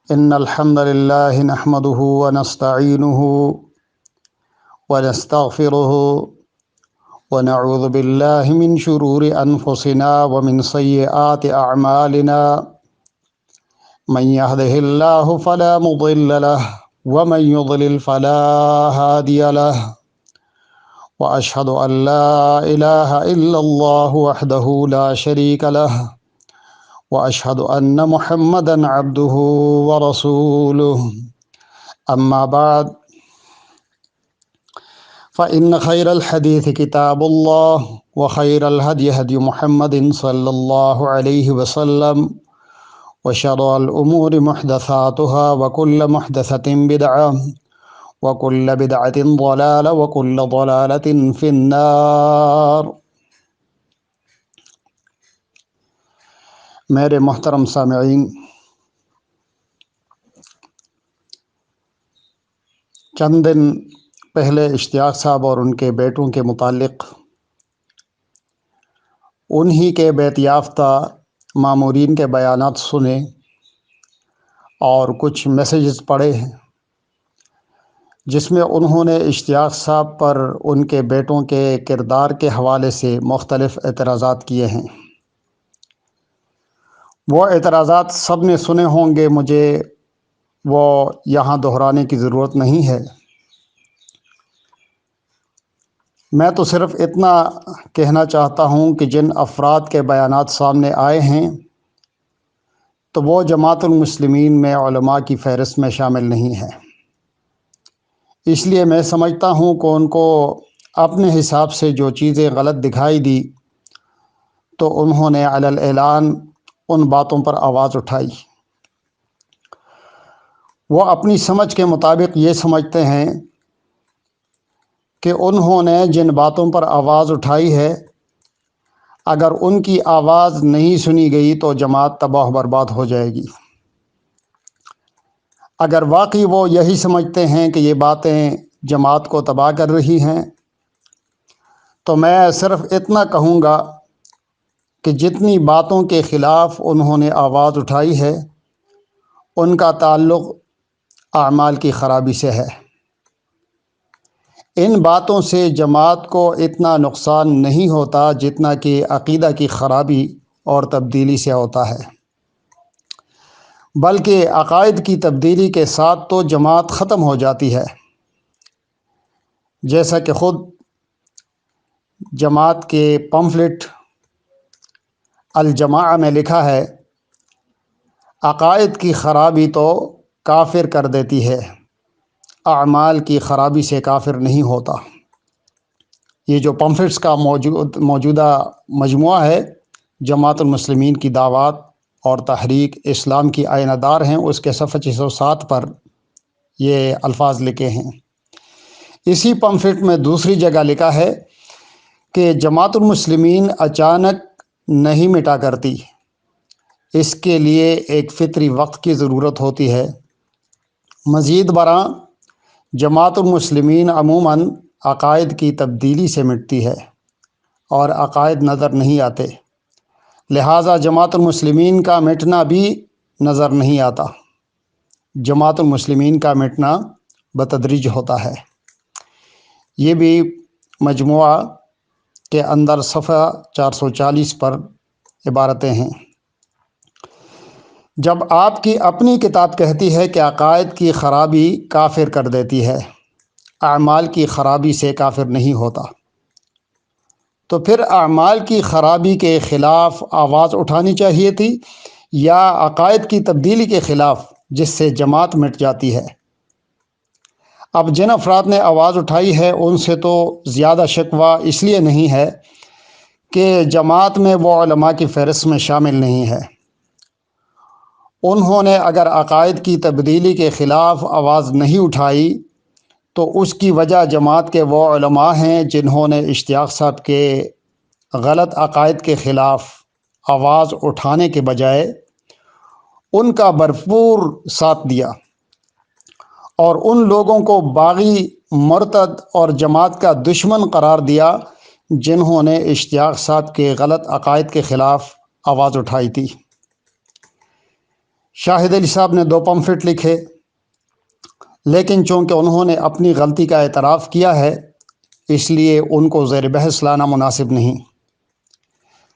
إن الحمد لله نحمده ونستعينه ونستغفره ونعوذ بالله من شرور أنفسنا ومن سيئات أعمالنا من يهده الله فلا مضل له ومن يضلل فلا هادي له وأشهد أن لا إله إلا الله وحده لا شريك له وأشهد أن محمدًا عبده ورسوله أما بعد فإن خير الحديث كتاب الله وخير الهدي هدي محمد صلى الله عليه وسلم وشر الأمور محدثاتها وكل محدثة بدعة وكل بدعة ضلالة وكل ضلالة في النار۔ میرے محترم سامعین، چند دن پہلے اشتیاق صاحب اور ان کے بیٹوں کے متعلق انہی کے بیت یافتہ مامورین کے بیانات سنے اور کچھ میسیجز پڑھے ہیں جس میں انہوں نے اشتیاق صاحب پر ان کے بیٹوں کے کردار کے حوالے سے مختلف اعتراضات کیے ہیں۔ وہ اعتراضات سب نے سنے ہوں گے، مجھے وہ یہاں دہرانے کی ضرورت نہیں ہے۔ میں تو صرف اتنا کہنا چاہتا ہوں کہ جن افراد کے بیانات سامنے آئے ہیں تو وہ جماعت المسلمین میں علماء کی فہرست میں شامل نہیں ہے۔ اس لیے میں سمجھتا ہوں کہ ان کو اپنے حساب سے جو چیزیں غلط دکھائی دی تو انہوں نے علی الاعلان ان باتوں پر آواز اٹھائی۔ وہ اپنی سمجھ کے مطابق یہ سمجھتے ہیں کہ انہوں نے جن باتوں پر آواز اٹھائی ہے اگر ان کی آواز نہیں سنی گئی تو جماعت تباہ و برباد ہو جائے گی۔ اگر واقعی وہ یہی سمجھتے ہیں کہ یہ باتیں جماعت کو تباہ کر رہی ہیں تو میں صرف اتنا کہوں گا کہ جتنی باتوں کے خلاف انہوں نے آواز اٹھائی ہے ان کا تعلق اعمال کی خرابی سے ہے۔ ان باتوں سے جماعت کو اتنا نقصان نہیں ہوتا جتنا کہ عقیدہ کی خرابی اور تبدیلی سے ہوتا ہے، بلکہ عقائد کی تبدیلی کے ساتھ تو جماعت ختم ہو جاتی ہے۔ جیسا کہ خود جماعت کے پمفلٹ الجماعہ میں لکھا ہے، عقائد کی خرابی تو کافر کر دیتی ہے، اعمال کی خرابی سے کافر نہیں ہوتا۔ یہ جو پمفلٹس کا موجودہ مجموعہ ہے جماعت المسلمین کی دعوات اور تحریک اسلام کی آئینہ دار ہیں، اس کے صفحہ 607 پر یہ الفاظ لکھے ہیں۔ اسی پمفلٹ میں دوسری جگہ لکھا ہے کہ جماعت المسلمین اچانک نہیں مٹا کرتی، اس کے لیے ایک فطری وقت کی ضرورت ہوتی ہے۔ مزید برآں جماعت المسلمین عموماً عقائد کی تبدیلی سے مٹتی ہے اور عقائد نظر نہیں آتے، لہٰذا جماعت المسلمین کا مٹنا بھی نظر نہیں آتا۔ جماعت المسلمین کا مٹنا بتدریج ہوتا ہے۔ یہ بھی مجموعہ کے اندر صفحہ 440 پر عبارتیں ہیں۔ جب آپ کی اپنی کتاب کہتی ہے کہ عقائد کی خرابی کافر کر دیتی ہے، اعمال کی خرابی سے کافر نہیں ہوتا، تو پھر اعمال کی خرابی کے خلاف آواز اٹھانی چاہیے تھی یا عقائد کی تبدیلی کے خلاف جس سے جماعت مٹ جاتی ہے؟ اب جن افراد نے آواز اٹھائی ہے ان سے تو زیادہ شکوہ اس لیے نہیں ہے کہ جماعت میں وہ علماء کی فہرست میں شامل نہیں ہے۔ انہوں نے اگر عقائد کی تبدیلی کے خلاف آواز نہیں اٹھائی تو اس کی وجہ جماعت کے وہ علماء ہیں جنہوں نے اشتیاق صاحب کے غلط عقائد کے خلاف آواز اٹھانے کے بجائے ان کا بھرپور ساتھ دیا اور ان لوگوں کو باغی، مرتد اور جماعت کا دشمن قرار دیا جنہوں نے اشتیاق صاحب کے غلط عقائد کے خلاف آواز اٹھائی تھی۔ شاہد علی صاحب نے 2 پمفلٹ لکھے، لیکن چونکہ انہوں نے اپنی غلطی کا اعتراف کیا ہے اس لیے ان کو زیر بحث لانا مناسب نہیں۔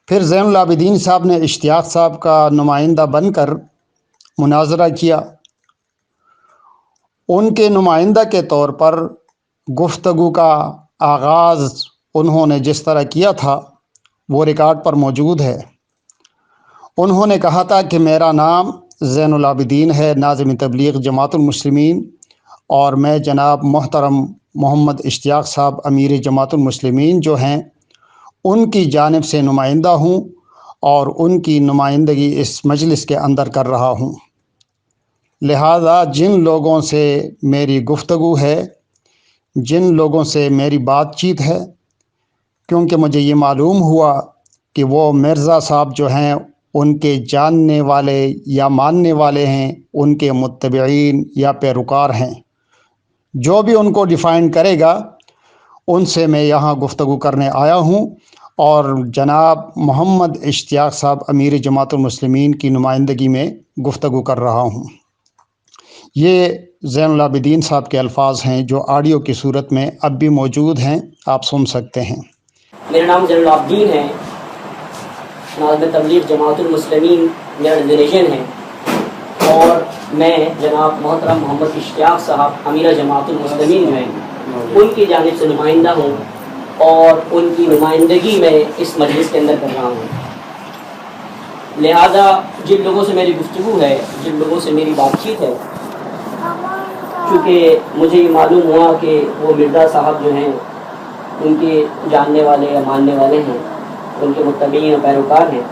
پھر زین العابدین صاحب نے اشتیاق صاحب کا نمائندہ بن کر مناظرہ کیا۔ ان کے نمائندہ کے طور پر گفتگو کا آغاز انہوں نے جس طرح کیا تھا وہ ریکارڈ پر موجود ہے۔ انہوں نے کہا تھا کہ میرا نام زین العابدین ہے، ناظم تبلیغ جماعت المسلمین، اور میں جناب محترم محمد اشتیاق صاحب امیر جماعت المسلمین جو ہیں ان کی جانب سے نمائندہ ہوں اور ان کی نمائندگی اس مجلس کے اندر کر رہا ہوں۔ لہذا جن لوگوں سے میری گفتگو ہے، جن لوگوں سے میری بات چیت ہے، کیونکہ مجھے یہ معلوم ہوا کہ وہ مرزا صاحب جو ہیں ان کے جاننے والے یا ماننے والے ہیں، ان کے متبعین یا پیروکار ہیں، جو بھی ان کو ڈیفائن کرے گا ان سے میں یہاں گفتگو کرنے آیا ہوں اور جناب محمد اشتیاق صاحب امیر جماعت المسلمین کی نمائندگی میں گفتگو کر رہا ہوں۔ یہ زین العابدین صاحب کے الفاظ ہیں جو آڈیو کی صورت میں اب بھی موجود ہیں، آپ سن سکتے ہیں۔ میرا نام زین العابدین ہے، ناظم تبلیغ جماعت المسلمین میرا ڈیزینیشن ہے، اور میں جناب محترم محمد اشتیاق صاحب امیر جماعت المسلمین جو ہیں ان کی جانب سے نمائندہ ہوں اور ان کی نمائندگی میں اس مجلس کے اندر کر رہا ہوں۔ لہذا جن لوگوں سے میری گفتگو ہے، جن لوگوں سے میری بات چیت ہے، چونکہ مجھے یہ معلوم ہوا کہ وہ مرزا صاحب جو ہیں ان کے جاننے والے یا ماننے والے ہیں، ان کے متبعین اور پیروکار ہیں،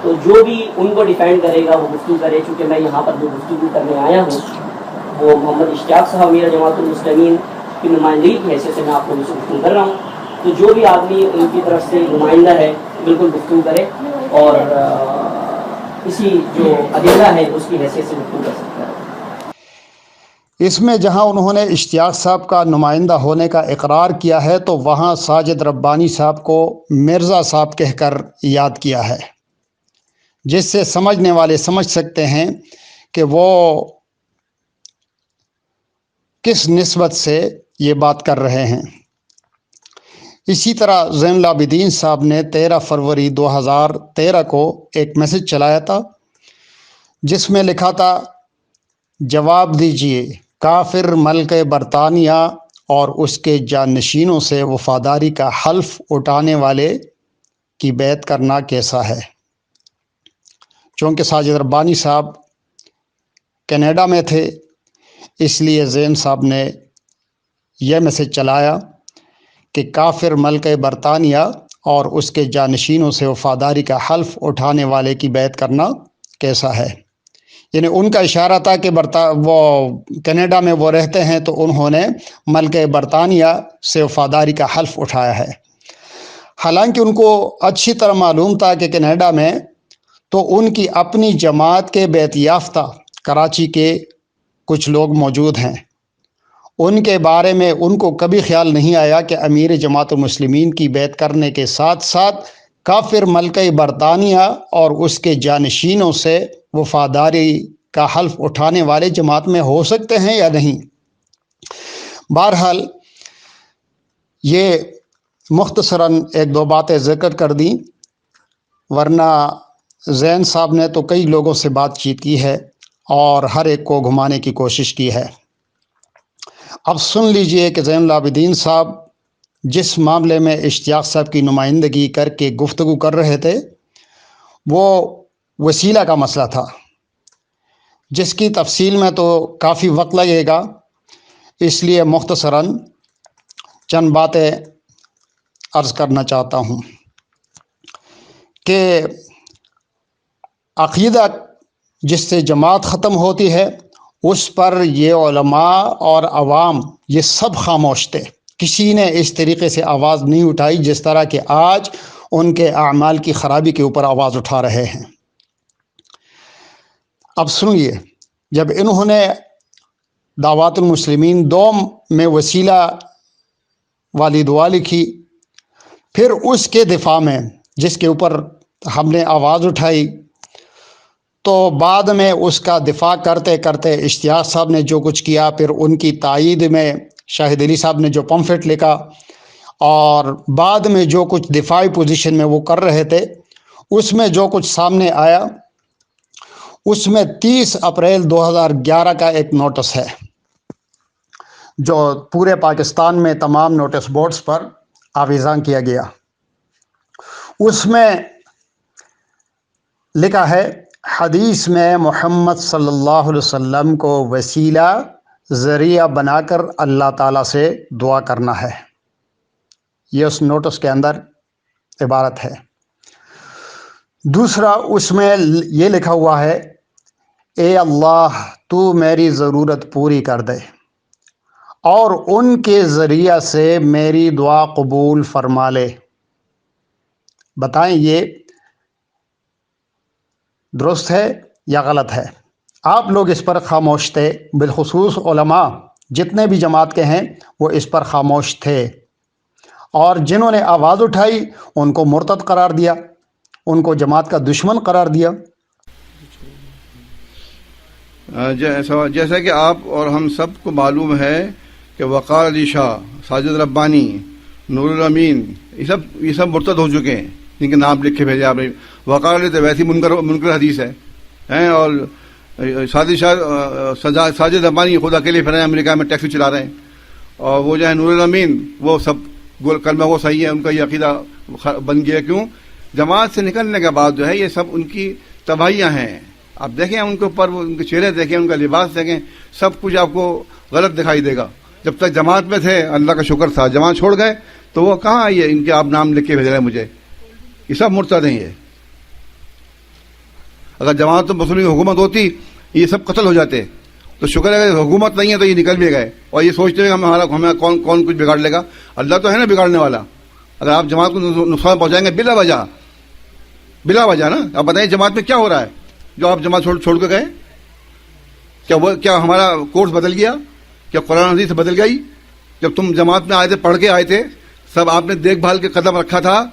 تو جو بھی ان کو ڈیفینڈ کرے گا وہ گفتگو کرے۔ چونکہ میں یہاں پر جو گفتگو کرنے آیا ہوں وہ محمد اشتیاق صاحب امیر جماعت المسلمین کی نمائندگی کی حیثیت سے میں آپ کو گفتگو کر رہا ہوں، تو جو بھی آدمی ان کی طرف سے نمائندہ ہے بالکل گفتگو کرے اور اسی جو ادلہ ہے اس کی حیثیت سے گفتگو کر سکتا ہے۔ اس میں جہاں انہوں نے اشتیاق صاحب کا نمائندہ ہونے کا اقرار کیا ہے تو وہاں ساجد ربانی صاحب کو مرزا صاحب کہہ کر یاد کیا ہے، جس سے سمجھنے والے سمجھ سکتے ہیں کہ وہ کس نسبت سے یہ بات کر رہے ہیں۔ اسی طرح زین العابدین صاحب نے 13 فروری 2013 کو ایک میسج چلایا تھا جس میں لکھا تھا، جواب دیجئے کافر ملک برطانیہ اور اس کے جانشینوں سے وفاداری کا حلف اٹھانے والے کی بیعت کرنا کیسا ہے۔ چونکہ ساجد ربانی صاحب کینیڈا میں تھے اس لیے زین صاحب نے یہ میسج چلایا کہ کافر ملک برطانیہ اور اس کے جانشینوں سے وفاداری کا حلف اٹھانے والے کی بیعت کرنا کیسا ہے۔ یعنی ان کا اشارہ تھا کہ وہ کینیڈا میں وہ رہتے ہیں تو انہوں نے ملک برطانیہ سے وفاداری کا حلف اٹھایا ہے، حالانکہ ان کو اچھی طرح معلوم تھا کہ کینیڈا میں تو ان کی اپنی جماعت کے بیعت یافتہ کراچی کے کچھ لوگ موجود ہیں۔ ان کے بارے میں ان کو کبھی خیال نہیں آیا کہ امیر جماعت المسلمین کی بیعت کرنے کے ساتھ ساتھ کافر ملک برطانیہ اور اس کے جانشینوں سے وفاداری کا حلف اٹھانے والے جماعت میں ہو سکتے ہیں یا نہیں۔ بہرحال یہ مختصراً 1-2 باتیں ذکر کر دیں، ورنہ زین صاحب نے تو کئی لوگوں سے بات چیت کی ہے اور ہر ایک کو گھمانے کی کوشش کی ہے۔ اب سن لیجئے کہ زین العابدین صاحب جس معاملے میں اشتیاق صاحب کی نمائندگی کر کے گفتگو کر رہے تھے وہ وسیلہ کا مسئلہ تھا، جس کی تفصیل میں تو کافی وقت لگے گا، اس لیے مختصراً چند باتیں عرض کرنا چاہتا ہوں کہ عقیدہ جس سے جماعت ختم ہوتی ہے اس پر یہ علماء اور عوام یہ سب خاموش تھے، کسی نے اس طریقے سے آواز نہیں اٹھائی جس طرح کہ آج ان کے اعمال کی خرابی کے اوپر آواز اٹھا رہے ہیں۔ اب سنیے، جب انہوں نے دعوات المسلمین 2 میں وسیلہ والی دعا لکھی، پھر اس کے دفاع میں جس کے اوپر ہم نے آواز اٹھائی تو بعد میں اس کا دفاع کرتے کرتے اشتیاق صاحب نے جو کچھ کیا، پھر ان کی تائید میں شاہد علی صاحب نے جو پمفلٹ لکھا، اور بعد میں جو کچھ دفاعی پوزیشن میں وہ کر رہے تھے، اس میں جو کچھ سامنے آیا، اس میں 30 اپریل 2011 کا ایک نوٹس ہے جو پورے پاکستان میں تمام نوٹس بورڈز پر آویزاں کیا گیا۔ اس میں لکھا ہے، حدیث میں محمد صلی اللہ علیہ وسلم کو وسیلہ ذریعہ بنا کر اللہ تعالیٰ سے دعا کرنا ہے۔ یہ اس نوٹس کے اندر عبارت ہے۔ دوسرا اس میں یہ لکھا ہوا ہے، اے اللہ تو میری ضرورت پوری کر دے اور ان کے ذریعہ سے میری دعا قبول فرما لے۔ بتائیں یہ درست ہے یا غلط ہے؟ آپ لوگ اس پر خاموش تھے، بالخصوص علماء جتنے بھی جماعت کے ہیں وہ اس پر خاموش تھے، اور جنہوں نے آواز اٹھائی ان کو مرتد قرار دیا، ان کو جماعت کا دشمن قرار دیا۔ جیسا کہ آپ اور ہم سب کو معلوم ہے کہ وقار علی شاہ، ساجد ربانی، نور الامین، یہ سب مرتد ہو چکے ہیں، جن کے نام لکھ کے بھیجے آپ نے۔ وقار علی تو ویسی منکر حدیث ہے، اور ساجد ربانی خود اکیلے پھر امریکہ میں ٹیکسی چلا رہے ہیں، اور وہ جو ہے نور الامین، وہ سب کلمہ وہ صحیح ہے، ان کا یہ عقیدہ بن گیا۔ کیوں؟ جماعت سے نکلنے کے بعد جو ہے یہ سب ان کی تباہیاں ہیں۔ آپ دیکھیں ان کے اوپر، ان کے چہرے دیکھیں، ان کا لباس دیکھیں، سب کچھ آپ کو غلط دکھائی دے گا۔ جب تک جماعت میں تھے اللہ کا شکر تھا، جماعت چھوڑ گئے تو وہ کہاں آئی ہے؟ ان کے آپ نام لکھ کے بھیج رہے ہیں مجھے، یہ سب مرتد ہیں۔ یہ اگر جماعت مسلم حکومت ہوتی یہ سب قتل ہو جاتے، تو شکر ہے کہ حکومت نہیں ہے تو یہ نکل بھی گئے، اور یہ سوچتے ہیں ہمیں کون کچھ بگاڑ لے گا۔ اللہ تو ہے نا بگاڑنے والا۔ اگر آپ جماعت کو نقصان پہنچائیں گے بلا وجہ نا، آپ بتائیں جماعت میں کیا ہو رہا ہے جو آپ جماعت چھوڑ کے گئے؟ کیا ہمارا کورس بدل گیا؟ کیا قرآن حدیث بدل گئی؟ جب تم جماعت میں آئے تھے، پڑھ کے آئے تھے، سب آپ نے دیکھ بھال کے قدم رکھا تھا،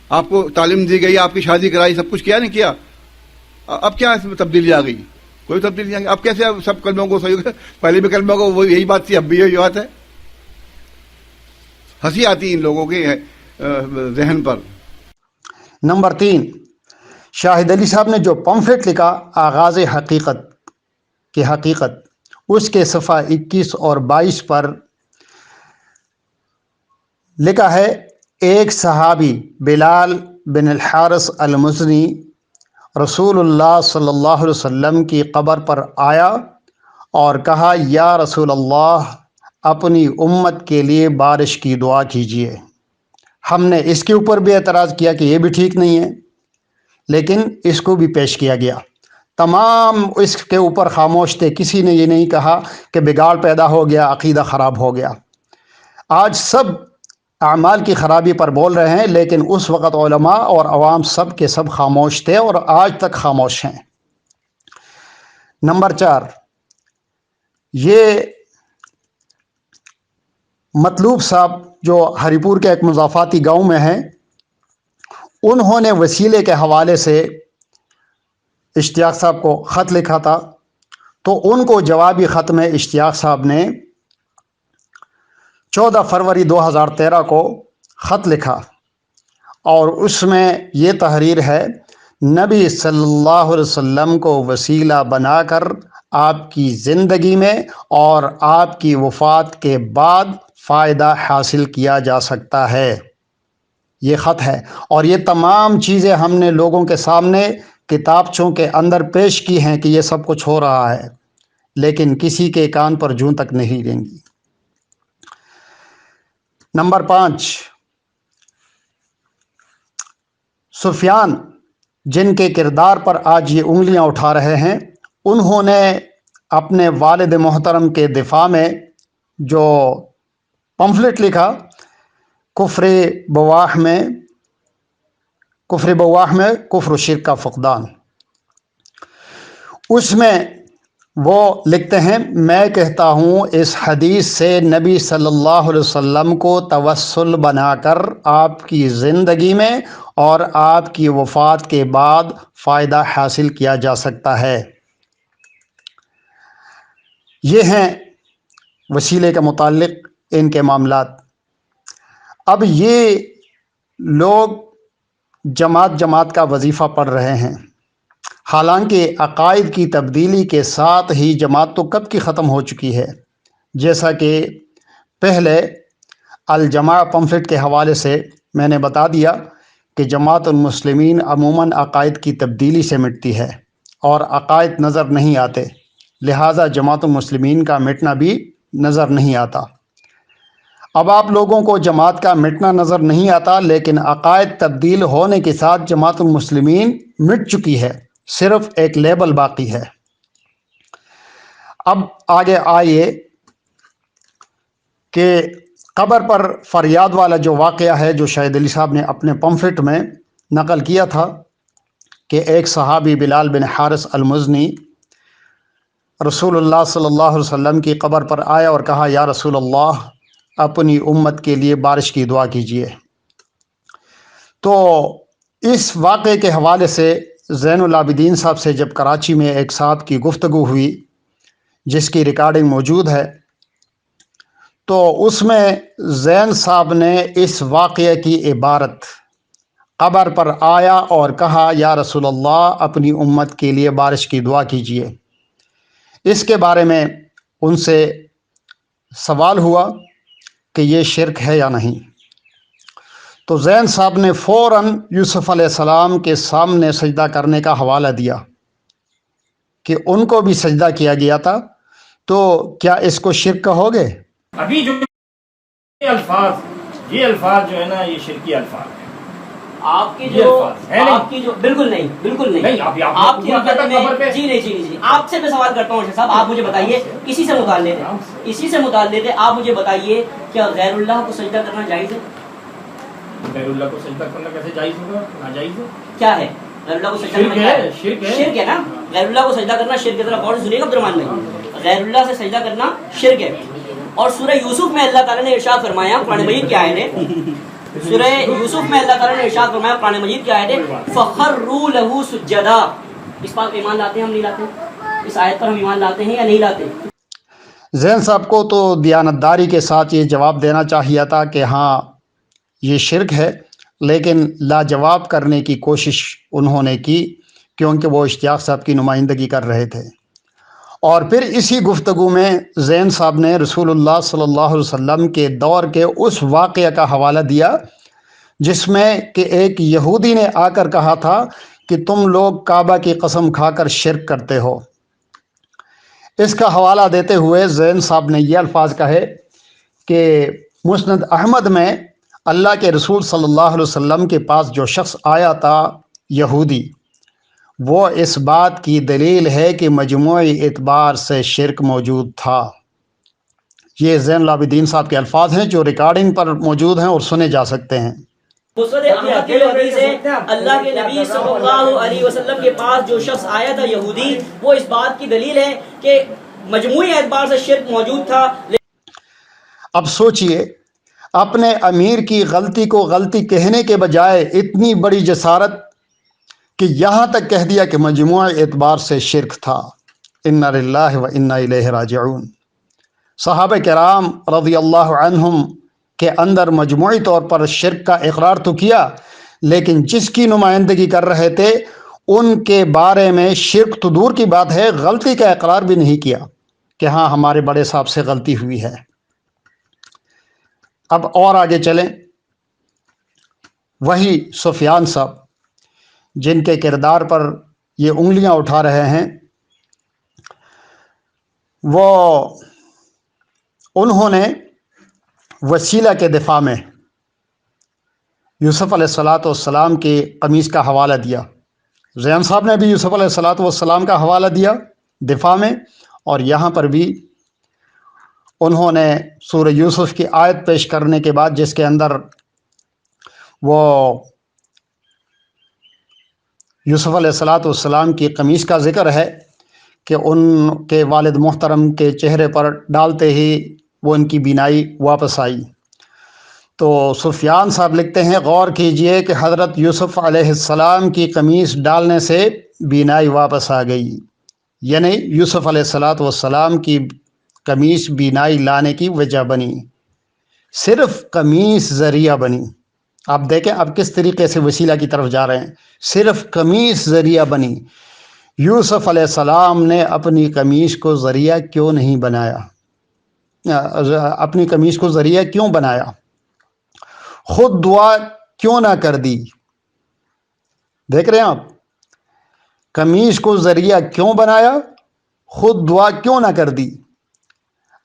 آپ کو تعلیم دی گئی، آپ کی شادی کرائی، سب کچھ کیا نہیں کیا؟ اب کیا اس میں تبدیلی آ گئی؟ کوئی تبدیلی نہیں آ گئی۔ اب کیسے سب کلموں کو صحیح؟ پہلے بھی کلموں کو وہ یہی بات تھی، اب بھی یہی بات ہے۔ ہنسی آتی ان لوگوں کے ذہن پر۔ نمبر 3، شاہد علی صاحب نے جو پمفلٹ لکھا آغاز حقیقت کی حقیقت، اس کے صفحہ 21 اور 22 پر لکھا ہے، ایک صحابی بلال بن الحارث المزنی رسول اللہ صلی اللہ علیہ وسلم کی قبر پر آیا اور کہا، یا رسول اللہ اپنی امت کے لیے بارش کی دعا کیجیے۔ ہم نے اس کے اوپر بھی اعتراض کیا کہ یہ بھی ٹھیک نہیں ہے، لیکن اس کو بھی پیش کیا گیا۔ تمام اس کے اوپر خاموش تھے، کسی نے یہ نہیں کہا کہ بگاڑ پیدا ہو گیا، عقیدہ خراب ہو گیا۔ آج سب اعمال کی خرابی پر بول رہے ہیں، لیکن اس وقت علماء اور عوام سب کے سب خاموش تھے اور آج تک خاموش ہیں۔ نمبر 4، یہ مطلوب صاحب جو ہری پور کے ایک مضافاتی گاؤں میں ہیں، انہوں نے وسیلے کے حوالے سے اشتیاق صاحب کو خط لکھا تھا، تو ان کو جوابی خط میں اشتیاق صاحب نے 14 فروری 2013 کو خط لکھا، اور اس میں یہ تحریر ہے، نبی صلی اللہ علیہ وسلم کو وسیلہ بنا کر آپ کی زندگی میں اور آپ کی وفات کے بعد فائدہ حاصل کیا جا سکتا ہے۔ یہ خط ہے، اور یہ تمام چیزیں ہم نے لوگوں کے سامنے کتابچوں کے اندر پیش کی ہیں کہ یہ سب کچھ ہو رہا ہے، لیکن کسی کے کان پر جوں تک نہیں رہیں گی۔ نمبر 5، سفیان جن کے کردار پر آج یہ انگلیاں اٹھا رہے ہیں، انہوں نے اپنے والد محترم کے دفاع میں جو پمفلٹ لکھا، کفر بواح میں کفر و شرک کا فقدان، اس میں وہ لکھتے ہیں میں کہتا ہوں اس حدیث سے نبی صلی اللہ علیہ وسلم کو توسل بنا کر آپ کی زندگی میں اور آپ کی وفات کے بعد فائدہ حاصل کیا جا سکتا ہے۔ یہ ہیں وسیلے کے متعلق ان کے معاملات۔ اب یہ لوگ جماعت کا وظیفہ پڑھ رہے ہیں، حالانکہ عقائد کی تبدیلی کے ساتھ ہی جماعت تو کب کی ختم ہو چکی ہے۔ جیسا کہ پہلے الجماع پمفلٹ کے حوالے سے میں نے بتا دیا کہ جماعت المسلمین عموماً عقائد کی تبدیلی سے مٹتی ہے اور عقائد نظر نہیں آتے، لہٰذا جماعت المسلمین کا مٹنا بھی نظر نہیں آتا۔ اب آپ لوگوں کو جماعت کا مٹنا نظر نہیں آتا، لیکن عقائد تبدیل ہونے کے ساتھ جماعت المسلمین مٹ چکی ہے، صرف ایک لیبل باقی ہے۔ اب آگے آئیے کہ قبر پر فریاد والا جو واقعہ ہے جو شاہد علی صاحب نے اپنے پمفلٹ میں نقل کیا تھا کہ ایک صحابی بلال بن حارث المزنی رسول اللہ صلی اللہ علیہ وسلم کی قبر پر آیا اور کہا یا رسول اللہ اپنی امت کے لیے بارش کی دعا کیجیے۔ تو اس واقعے کے حوالے سے زین العابدین صاحب سے جب کراچی میں ایک صاحب کی گفتگو ہوئی جس کی ریکارڈنگ موجود ہے، تو اس میں زین صاحب نے اس واقعے کی عبارت قبر پر آیا اور کہا یا رسول اللہ اپنی امت کے لیے بارش کی دعا کیجیے، اس کے بارے میں ان سے سوال ہوا کہ یہ شرک ہے یا نہیں۔ تو زین صاحب نے فوراً یوسف علیہ السلام کے سامنے سجدہ کرنے کا حوالہ دیا کہ ان کو بھی سجدہ کیا گیا تھا، تو کیا اس کو شرک کہو گے؟ ابھی جو یہ الفاظ جو ہے نا یہ شرکی الفاظ ہیں۔ آپ کی جو بالکل نہیں آپ کی جی آپ سے میں سوال کرتا ہوں صاحب، آپ مجھے بتائیے اسی سے متعلق ہے آپ مجھے بتائیے کیا غیر اللہ کو سجدہ کرنا جائز ہے؟ غیر اللہ کو سجدہ کرنا کیسے جائز ہوگا؟ ناجائز ہے۔ کیا ہے غیر اللہ کو سجدہ کرنا؟ شرک ہے نا۔ غیر اللہ کو سجدہ کرنا شرک ہے۔ ذرا غور سے سنیے گا عبد الرحمن بھائی، غیر اللہ سے سجدہ کرنا شرک ہے۔ اور سورہ یوسف میں اللہ تعالیٰ نے ارشاد فرمایا، قرآن مجید کی آیت ہے، سورہ یوسف میں اللہ تعالیٰ نے ارشاد فرمایا قرآن مجید کی آیت ہے فَخَرُّوا لَهُ سُجَّدًا۔ اس بات پہ ایمان لاتے ہیں ہم نہیں لاتے؟ اس آیت پر ہم ایمان لاتے ہیں یا نہیں لاتے؟ زین صاحب کو تو دیانتداری کے ساتھ یہ جواب دینا چاہیے تھا کہ ہاں یہ شرک ہے، لیکن لاجواب کرنے کی کوشش انہوں نے کی کیونکہ وہ اشتیاق صاحب کی نمائندگی کر رہے تھے۔ اور پھر اسی گفتگو میں زین صاحب نے رسول اللہ صلی اللہ علیہ وسلم کے دور کے اس واقعہ کا حوالہ دیا جس میں کہ ایک یہودی نے آ کر کہا تھا کہ تم لوگ کعبہ کی قسم کھا کر شرک کرتے ہو۔ اس کا حوالہ دیتے ہوئے زین صاحب نے یہ الفاظ کہے کہ مسند احمد میں اللہ کے رسول صلی اللہ علیہ وسلم کے پاس جو شخص آیا تھا یہودی، وہ اس بات کی دلیل ہے کہ مجموعی اعتبار سے شرک موجود تھا۔ یہ زین العابدین صاحب کے الفاظ ہیں جو ریکارڈنگ پر موجود ہیں اور سنے جا سکتے ہیں۔ مسند احمد کی حدیث ہے اللہ کے نبی صلی اللہ علیہ وسلم کے پاس جو شخص آیا تھا یہودی، وہ اس بات کی دلیل ہے کہ مجموعی اعتبار سے شرک موجود تھا۔ اب سوچئے، اپنے امیر کی غلطی کو غلطی کہنے کے بجائے اتنی بڑی جسارت کہ یہاں تک کہہ دیا کہ مجموعی اعتبار سے شرک تھا۔ انا للہ و انا الیہ راجعون۔ صحابہ کرام رضی اللہ عنہم کے اندر مجموعی طور پر شرک کا اقرار تو کیا، لیکن جس کی نمائندگی کر رہے تھے ان کے بارے میں شرک تو دور کی بات ہے، غلطی کا اقرار بھی نہیں کیا کہ ہاں ہمارے بڑے صاحب سے غلطی ہوئی ہے۔ اب اور آگے چلیں، وہی سفیان صاحب جن کے کردار پر یہ انگلیاں اٹھا رہے ہیں، انہوں نے وسیلہ کے دفاع میں یوسف علیہ السلام کی قمیص کا حوالہ دیا۔ زین صاحب نے بھی یوسف علیہ السلام کا حوالہ دیا دفاع میں، اور یہاں پر بھی انہوں نے سورہ یوسف کی آیت پیش کرنے کے بعد جس کے اندر وہ یوسف علیہ السلام کی قمیص کا ذکر ہے کہ ان کے والد محترم کے چہرے پر ڈالتے ہی وہ ان کی بینائی واپس آئی۔ تو سفیان صاحب لکھتے ہیں، غور کیجئے کہ حضرت یوسف علیہ السلام کی قمیص ڈالنے سے بینائی واپس آ گئی، یعنی یوسف علیہ السلام کی قمیص بینائی لانے کی وجہ بنی، صرف قمیص ذریعہ بنی۔ آپ دیکھیں اب کس طریقے سے وسیلہ کی طرف جا رہے ہیں، صرف قمیص ذریعہ بنی۔ یوسف علیہ السلام نے اپنی قمیص کو ذریعہ کیوں نہیں بنایا؟ اپنی قمیص کو ذریعہ کیوں بنایا؟ خود دعا کیوں نہ کر دی؟ دیکھ رہے ہیں آپ، قمیص کو ذریعہ کیوں بنایا؟ خود دعا کیوں نہ کر دی؟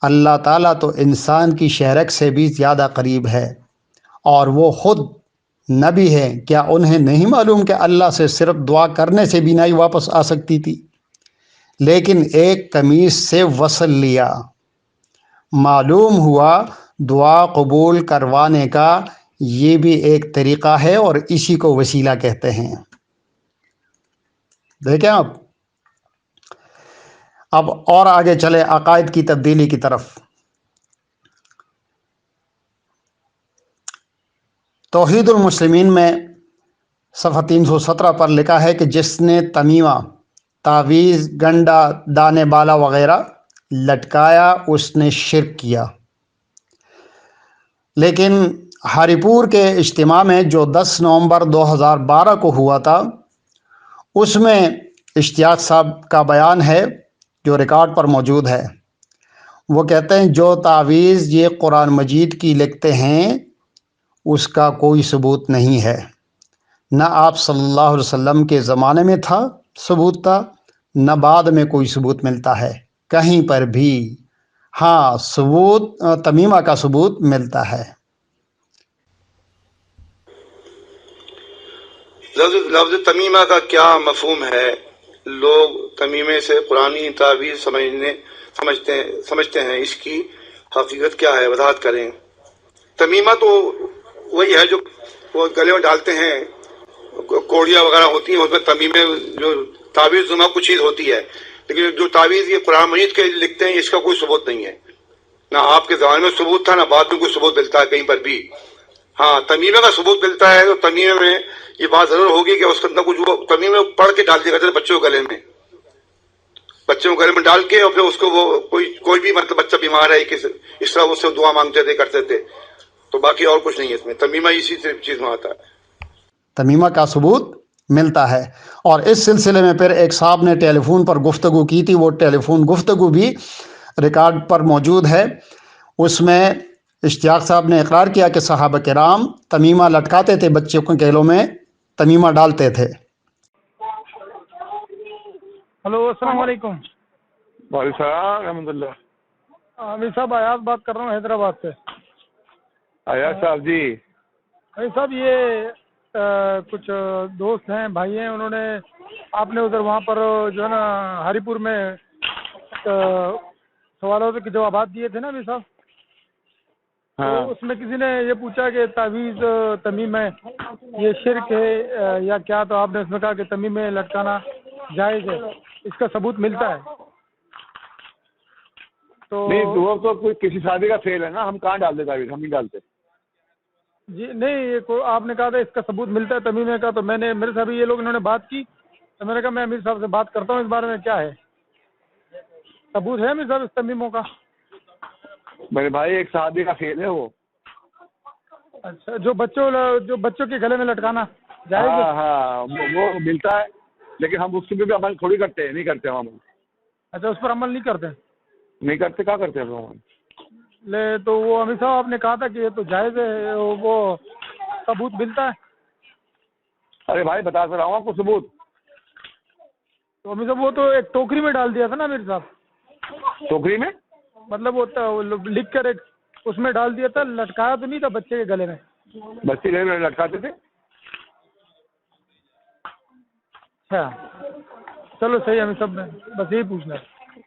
اللہ تعالیٰ تو انسان کی شہرک سے بھی زیادہ قریب ہے، اور وہ خود نبی ہے، کیا انہیں نہیں معلوم کہ اللہ سے صرف دعا کرنے سے بینائی واپس آ سکتی تھی؟ لیکن ایک قمیص سے وصل لیا، معلوم ہوا دعا قبول کروانے کا یہ بھی ایک طریقہ ہے، اور اسی کو وسیلہ کہتے ہیں۔ دیکھیں آپ، اب اور آگے چلے عقائد کی تبدیلی کی طرف۔ توحید المسلمین میں صفحہ 317 پر لکھا ہے کہ جس نے تمیمہ، تعویذ، گنڈا، دانے بالا وغیرہ لٹکایا اس نے شرک کیا۔ لیکن ہری پور کے اجتماع میں جو 10 نومبر 2012 کو ہوا تھا، اس میں اشتیاق صاحب کا بیان ہے جو ریکارڈ پر موجود ہے۔ وہ کہتے ہیں جو تعویذ یہ قرآن مجید کی لکھتے ہیں اس کا کوئی ثبوت نہیں ہے، نہ آپ صلی اللہ علیہ وسلم کے زمانے میں تھا ثبوت تھا، نہ بعد میں کوئی ثبوت ملتا ہے کہیں پر بھی۔ ہاں ثبوت تمیمہ کا ثبوت ملتا ہے۔ لفظ تمیمہ کا کیا مفہوم ہے؟ لوگ تمیمے سے قرآنی تعویذ سمجھتے ہیں، اس کی حقیقت کیا ہے؟ وضاحت کریں۔ تمیمہ تو وہی ہے جو وہ گلے میں ڈالتے ہیں، کوڑیاں وغیرہ ہوتی ہیں، اس میں تمیمے جو تعویذ نما کچھ چیز ہوتی ہے، لیکن جو تعویذ یہ قرآن مجید کے لکھتے ہیں اس کا کوئی ثبوت نہیں ہے، نہ آپ کے زمانے میں ثبوت تھا، نہ بعد میں کوئی ثبوت ملتا ہے کہیں پر بھی۔ ہاں تمیمے کا ثبوت ملتا ہے، تو تمیمے میں یہ بات ضرور ہوگی کہ اس کے اندر کچھ وہ تمیمے پڑھ کے ڈال دیا کرتے تھے بچوں کے گلے میں، بچوں کے گلے میں ڈال کے، اور پھر اس کو وہ کوئی بھی مطلب بچہ بیمار ہے اس طرح اس سے دعا مانگتے تھے، کرتے تھے، تو باقی اور کچھ نہیں ہے اس میں۔ تمیمہ اسی چیز میں آتا ہے، تمیمہ کا ثبوت ملتا ہے۔ اور اس سلسلے میں پھر ایک صاحب نے ٹیلی فون پر گفتگو کی تھی، وہ ٹیلی فون گفتگو بھی ریکارڈ پر موجود ہے۔ اس میں اشتیاق صاحب نے اقرار کیا کہ صحابہ کرام تمیمہ لٹکاتے تھے، بچوں کے گلوں میں تمیمہ ڈالتے تھے۔ ہلو، السلام علیکم۔ وعلیکم السلام رحمۃ اللہ۔ امیر صاحب ایاز بات کر رہا ہوں حیدرآباد سے۔ ایاز صاحب جی۔ امیر صاحب یہ کچھ دوست ہیں، بھائی ہیں، انہوں نے آپ نے ادھر وہاں پر جو ہے نا ہری پور میں سوالوں کے جوابات دیے تھے نا امیر صاحب، ہاں، تو اس میں کسی نے یہ پوچھا کہ تعویذ تمیم ہے یہ شرک ہے یا کیا، تو آپ نے اس میں کہا کہ تمیم لٹکانا جائز ہے، اس کا ثبوت ملتا ہے۔ تو نہیں وہ تو کوئی کسی شادی کا فیل ہے نا، ہم کہاں ڈالتے تعویذ، ہم نہیں ڈالتے جی نہیں، آپ نے کہا تھا اس کا ثبوت ملتا ہے تمیمے کا، تو میں نے میرے سے ابھی یہ لوگ انہوں نے بات کی، تو میں نے کہا میں امیر صاحب سے بات کرتا ہوں اس بارے میں کیا ہے ثبوت ہے امیر صاحب اس تمیموں کا۔ میرے بھائی ایک شادی کا فیل ہے وہ۔ اچھا، جو بچوں کے گلے میں لٹکانا جائز ہے؟ ہاں ہاں وہ ملتا ہے، لیکن ہم اس کے بھی عمل تھوڑی کرتے ہیں، نہیں کرتے ہم عمل۔ اچھا، اس پر عمل نہیں کرتے؟ نہیں کرتے، کیا کرتے ہیں ہم عمل؟ تو وہ امیر صاحب آپ نے کہا تھا کہ یہ تو جائز ہے، وہ ثبوت ملتا ہے؟ ارے بھائی بتا رہا ہوں آپ کو ثبوت۔ تو امیر صاحب وہ تو ایک ٹوکری میں ڈال دیا تھا نا امیر صاحب، ٹوکری میں مطلب وہ لکھ کر ایک اس میں ڈال دیا تھا، لٹکایا تو نہیں تھا بچے کے گلے میں؟ بچے گھر میں لٹکاتے تھے۔ اچھا چلو صحیح ہے امیر صاحب، نے بس یہی پوچھنا ہے۔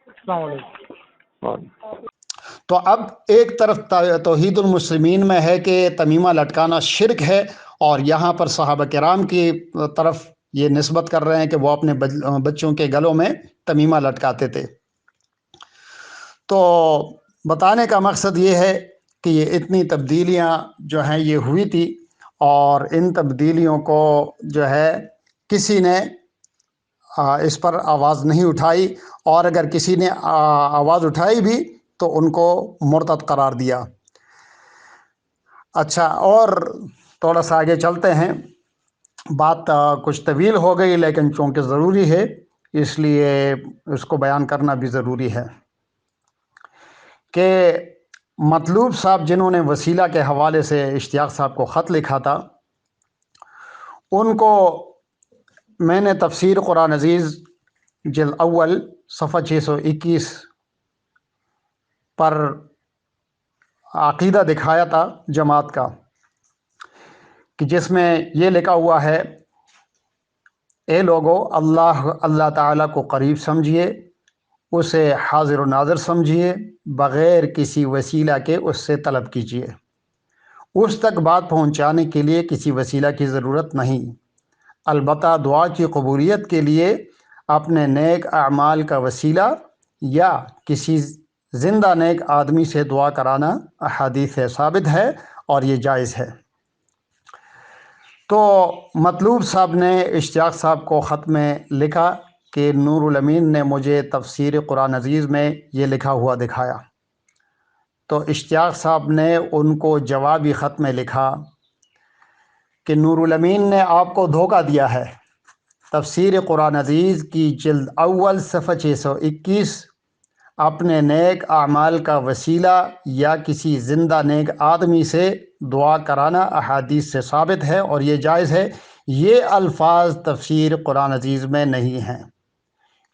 السلام علیکم۔ تو اب ایک طرف توحید المسلمین میں ہے کہ تمیمہ لٹکانا شرک ہے، اور یہاں پر صحابہ کرام کی طرف یہ نسبت کر رہے ہیں کہ وہ اپنے بچوں کے گلوں میں تمیمہ لٹکاتے تھے۔ تو بتانے کا مقصد یہ ہے کہ یہ اتنی تبدیلیاں جو ہیں یہ ہوئی تھی، اور ان تبدیلیوں کو جو ہے کسی نے اس پر آواز نہیں اٹھائی، اور اگر کسی نے آواز اٹھائی بھی تو ان کو مرتد قرار دیا۔ اچھا، اور تھوڑا سا آگے چلتے ہیں، بات کچھ طویل ہو گئی لیکن چونکہ ضروری ہے اس لیے اس کو بیان کرنا بھی ضروری ہے کہ مطلوب صاحب جنہوں نے وسیلہ کے حوالے سے اشتیاق صاحب کو خط لکھا تھا، ان کو میں نے تفسیر قرآن عزیز جلد اول صفحہ 621 پر عقیدہ دکھایا تھا جماعت کا، کہ جس میں یہ لکھا ہوا ہے: اے لوگو، اللہ تعالیٰ کو قریب سمجھیے، اسے حاضر و ناظر سمجھیے، بغیر کسی وسیلہ کے اس سے طلب کیجیے، اس تک بات پہنچانے کے لیے کسی وسیلہ کی ضرورت نہیں، البتہ دعا کی قبولیت کے لیے اپنے نیک اعمال کا وسیلہ یا کسی زندہ نیک آدمی سے دعا کرانا احادیث سے ثابت ہے اور یہ جائز ہے۔ تو مطلوب صاحب نے اشتیاق صاحب کو خط میں لکھا کہ نور الامین نے مجھے تفسیر قرآن عزیز میں یہ لکھا ہوا دکھایا۔ تو اشتیاق صاحب نے ان کو جوابی خط میں لکھا کہ نور الامین نے آپ کو دھوکہ دیا ہے، تفسیر قرآن عزیز کی جلد اول صفحہ 621 اپنے نیک اعمال کا وسیلہ یا کسی زندہ نیک آدمی سے دعا کرانا احادیث سے ثابت ہے اور یہ جائز ہے، یہ الفاظ تفسیر قرآن عزیز میں نہیں ہیں۔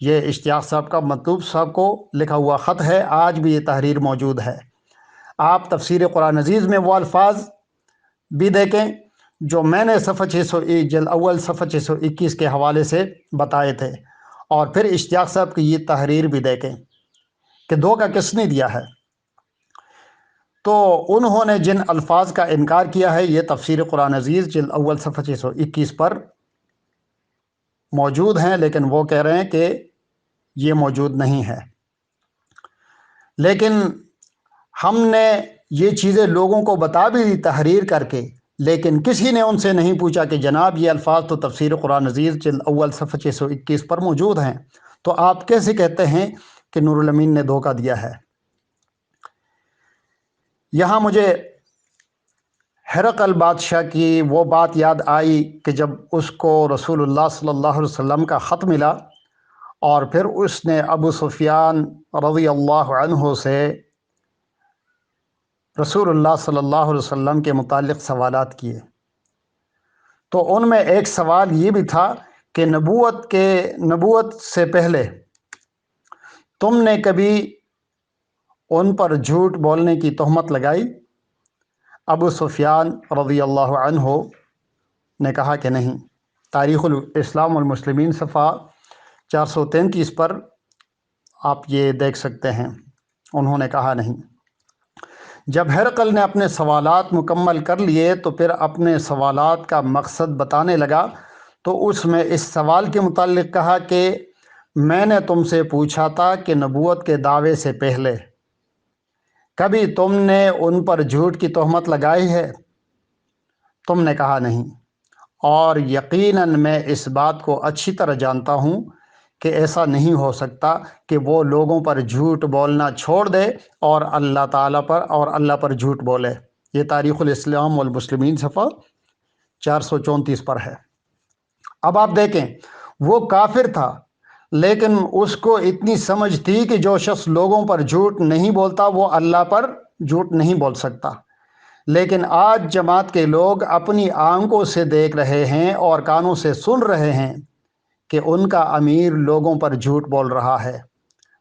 یہ اشتیاق صاحب کا مطلوب صاحب کو لکھا ہوا خط ہے، آج بھی یہ تحریر موجود ہے۔ آپ تفسیر قرآن عزیز میں وہ الفاظ بھی دیکھیں جو میں نے جلد اول صفحہ 621 کے حوالے سے بتائے تھے، اور پھر اشتیاق صاحب کی یہ تحریر بھی دیکھیں کہ دھوکہ کس نے دیا ہے۔ تو انہوں نے جن الفاظ کا انکار کیا ہے یہ تفسیر قرآن عزیز جلد اول صفحہ 621 پر موجود ہیں، لیکن وہ کہہ رہے ہیں کہ یہ موجود نہیں ہے۔ لیکن ہم نے یہ چیزیں لوگوں کو بتا بھی دی تحریر کر کے، لیکن کسی نے ان سے نہیں پوچھا کہ جناب یہ الفاظ تو تفسیر قرآن عزیز جلد اول صفحہ 621 پر موجود ہیں، تو آپ کیسے کہتے ہیں کہ نور الامین نے دھوکہ دیا ہے؟ یہاں مجھے ہرقل بادشاہ کی وہ بات یاد آئی کہ جب اس کو رسول اللہ صلی اللہ علیہ وسلم کا خط ملا، اور پھر اس نے ابو سفیان رضی اللہ عنہ سے رسول اللہ صلی اللہ علیہ وسلم کے متعلق سوالات کیے، تو ان میں ایک سوال یہ بھی تھا کہ نبوت سے پہلے تم نے کبھی ان پر جھوٹ بولنے کی تہمت لگائی؟ ابو سفیان رضی اللہ عنہ نے کہا کہ نہیں۔ تاریخ الاسلام والمسلمین صفحہ 433 پر آپ یہ دیکھ سکتے ہیں، انہوں نے کہا نہیں۔ جب ہرقل نے اپنے سوالات مکمل کر لیے تو پھر اپنے سوالات کا مقصد بتانے لگا، تو اس میں اس سوال کے متعلق کہا کہ میں نے تم سے پوچھا تھا کہ نبوت کے دعوے سے پہلے کبھی تم نے ان پر جھوٹ کی تہمت لگائی ہے؟ تم نے کہا نہیں، اور یقیناً میں اس بات کو اچھی طرح جانتا ہوں کہ ایسا نہیں ہو سکتا کہ وہ لوگوں پر جھوٹ بولنا چھوڑ دے اور اللہ پر جھوٹ بولے۔ یہ تاریخ الاسلام والمسلمین صفحہ 434 پر ہے۔ اب آپ دیکھیں، وہ کافر تھا لیکن اس کو اتنی سمجھ تھی کہ جو شخص لوگوں پر جھوٹ نہیں بولتا وہ اللہ پر جھوٹ نہیں بول سکتا۔ لیکن آج جماعت کے لوگ اپنی آنکھوں سے دیکھ رہے ہیں اور کانوں سے سن رہے ہیں کہ ان کا امیر لوگوں پر جھوٹ بول رہا ہے،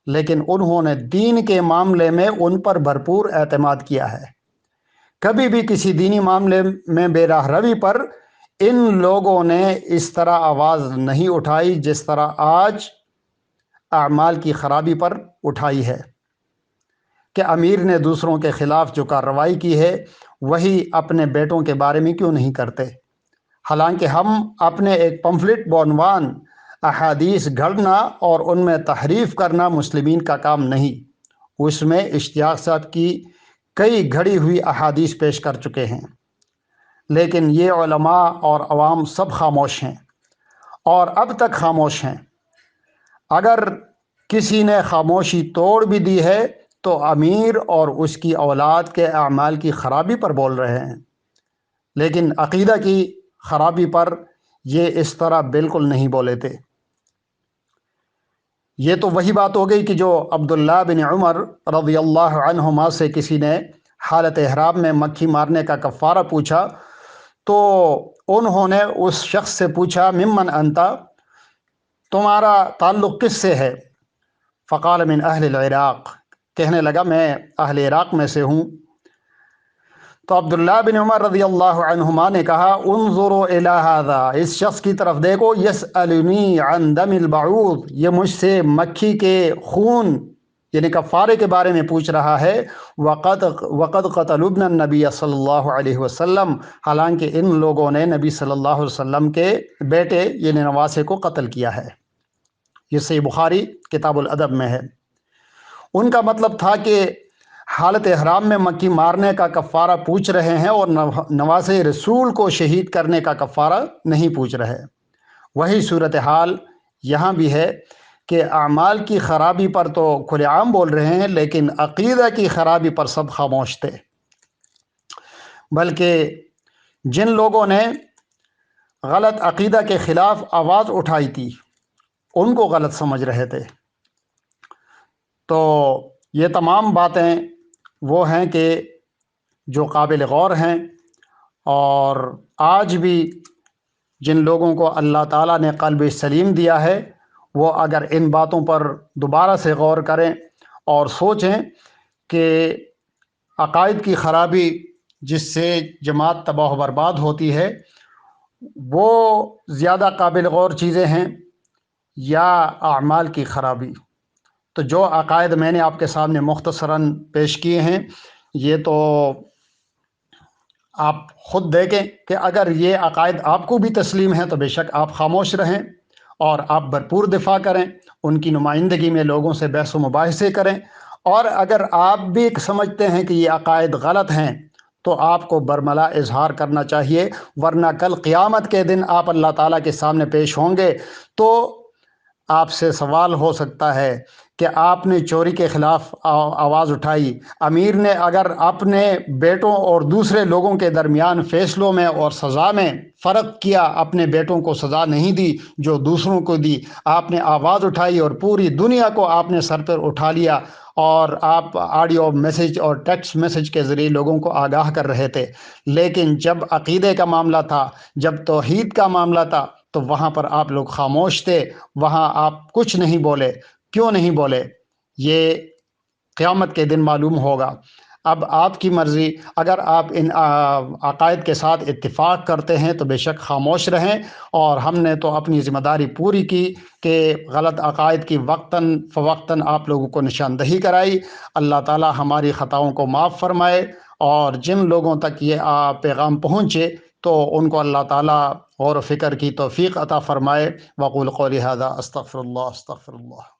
لیکن انہوں نے دین کے معاملے میں ان پر بھرپور اعتماد کیا ہے۔ کبھی بھی کسی دینی معاملے میں بے راہ روی پر ان لوگوں نے اس طرح آواز نہیں اٹھائی جس طرح آج اعمال کی خرابی پر اٹھائی ہے، کہ امیر نے دوسروں کے خلاف جو کارروائی کی ہے وہی اپنے بیٹوں کے بارے میں کیوں نہیں کرتے؟ حالانکہ ہم اپنے ایک پمفلٹ بعنوان احادیث گھڑنا اور ان میں تحریف کرنا مسلمین کا کام نہیں، اس میں اشتیاق صاحب کی کئی گھڑی ہوئی احادیث پیش کر چکے ہیں، لیکن یہ علماء اور عوام سب خاموش ہیں اور اب تک خاموش ہیں۔ اگر کسی نے خاموشی توڑ بھی دی ہے تو امیر اور اس کی اولاد کے اعمال کی خرابی پر بول رہے ہیں، لیکن عقیدہ کی خرابی پر یہ اس طرح بالکل نہیں بولے تھے۔ یہ تو وہی بات ہو گئی کہ جو عبداللہ بن عمر رضی اللہ عنہما سے کسی نے حالت احرام میں مکھی مارنے کا کفارہ پوچھا تو انہوں نے اس شخص سے پوچھا ممن انت، تمہارا تعلق کس سے ہے؟ فقال من اہل العراق، کہنے لگا میں اہل عراق میں سے ہوں۔ تو عبداللہ بن عمر رضی اللہ عنہما نے کہا انظروا الی ھذا، اس شخص کی طرف دیکھو، یسألنی عن دم البعوض، یہ مجھ سے مکھی کے خون یعنی کفارے کے بارے میں پوچھ رہا ہے، وقد قتلوا ابن النبی صلی اللہ علیہ وسلم، حالانکہ ان لوگوں نے نبی صلی اللہ علیہ وسلم کے بیٹے یعنی نواسے کو قتل کیا ہے۔ یہ صحیح بخاری کتاب الادب میں ہے۔ ان کا مطلب تھا کہ حالت احرام میں مکھی مارنے کا کفارہ پوچھ رہے ہیں اور نواسے رسول کو شہید کرنے کا کفارہ نہیں پوچھ رہے۔ وہی صورتحال یہاں بھی ہے کہ اعمال کی خرابی پر تو کھلے عام بول رہے ہیں، لیکن عقیدہ کی خرابی پر سب خاموش تھے۔ بلکہ جن لوگوں نے غلط عقیدہ کے خلاف آواز اٹھائی تھی ان کو غلط سمجھ رہے تھے۔ تو یہ تمام باتیں وہ ہیں کہ جو قابل غور ہیں، اور آج بھی جن لوگوں کو اللہ تعالیٰ نے قلب سلیم دیا ہے وہ اگر ان باتوں پر دوبارہ سے غور کریں اور سوچیں کہ عقائد کی خرابی جس سے جماعت تباہ و برباد ہوتی ہے وہ زیادہ قابل غور چیزیں ہیں یا اعمال کی خرابی۔ تو جو عقائد میں نے آپ کے سامنے مختصراً پیش کیے ہیں یہ تو آپ خود دیکھیں کہ اگر یہ عقائد آپ کو بھی تسلیم ہیں تو بے شک آپ خاموش رہیں اور آپ بھرپور دفاع کریں، ان کی نمائندگی میں لوگوں سے بحث و مباحثے کریں، اور اگر آپ بھی سمجھتے ہیں کہ یہ عقائد غلط ہیں تو آپ کو برملا اظہار کرنا چاہیے، ورنہ کل قیامت کے دن آپ اللہ تعالیٰ کے سامنے پیش ہوں گے تو آپ سے سوال ہو سکتا ہے کہ آپ نے چوری کے خلاف آواز اٹھائی، امیر نے اگر اپنے بیٹوں اور دوسرے لوگوں کے درمیان فیصلوں میں اور سزا میں فرق کیا، اپنے بیٹوں کو سزا نہیں دی جو دوسروں کو دی، آپ نے آواز اٹھائی اور پوری دنیا کو آپ نے سر پر اٹھا لیا، اور آپ آڈیو میسج اور ٹیکسٹ میسج کے ذریعے لوگوں کو آگاہ کر رہے تھے، لیکن جب عقیدے کا معاملہ تھا، جب توحید کا معاملہ تھا تو وہاں پر آپ لوگ خاموش تھے، وہاں آپ کچھ نہیں بولے۔ کیوں نہیں بولے؟ یہ قیامت کے دن معلوم ہوگا۔ اب آپ کی مرضی، اگر آپ ان عقائد کے ساتھ اتفاق کرتے ہیں تو بے شک خاموش رہیں، اور ہم نے تو اپنی ذمہ داری پوری کی کہ غلط عقائد کی وقتاً فوقتاً آپ لوگوں کو نشاندہی کرائی۔ اللہ تعالی ہماری خطاؤں کو معاف فرمائے، اور جن لوگوں تک یہ پیغام پہنچے تو ان کو اللہ تعالی غور و فکر کی توفیق عطا فرمائے۔ وقول قولی ھذا استغفر اللہ۔